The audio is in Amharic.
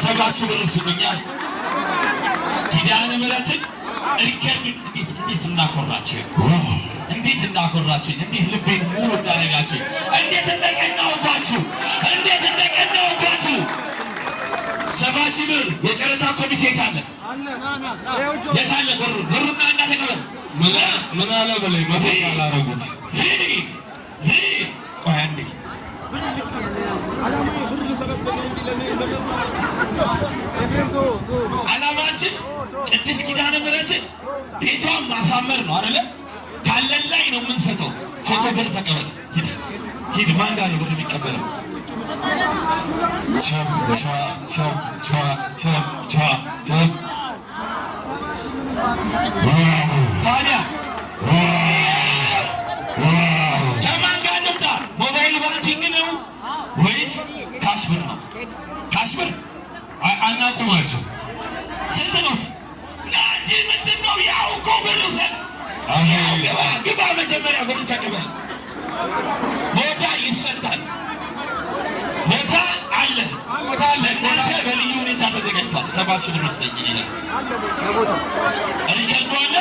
70 ሺህ ብር ስጡኛል። ኪዳነ ምሕረትን ሪከርድ እንዴት እናኮራችሁ! እንዴት እናኮራችሁ! እንዴት ልቤን ሙሉ እንዳደረጋችሁ! እንዴት እንደቀናውባችሁ! እንዴት እንደቀናውባችሁ! 70 ሺህ ብር የጨረታ ኮሚቴ የታለ? የታለ? ብሩና እንዳተቀበል ምን አለ በላይ መቶ አላረጉት። ቆይ አንዴ ዓላማችን ቅድስት ኪዳነ ምሕረትን ቤቷን ማሳመር ነው አይደለ? ካለን ላይ ነው የምንሰጠው። ፎቶ ብር ተቀበል። ሂድ። ማን ጋር ነው ብር የሚቀበለው? ታዲያ ከማን ጋር እንምጣ? ሞባይል ባንኪንግ ነው ወይስ ካሽ ብር ነው? ካሽ ብር አናቁማቸው። ስንት ነው እንጂ ምንድን ነው? ያው እኮ ብር ውሰድ። ግባ መጀመሪያ ብር ተቀበል። ቦታ ይሰጣል። ቦታ አለ። እናንተ በልዩ ሁኔታ ተዘጋጅቷል። 70 ሺህ ብር ወሰኝ ይላል። ሪከርዱ አለ።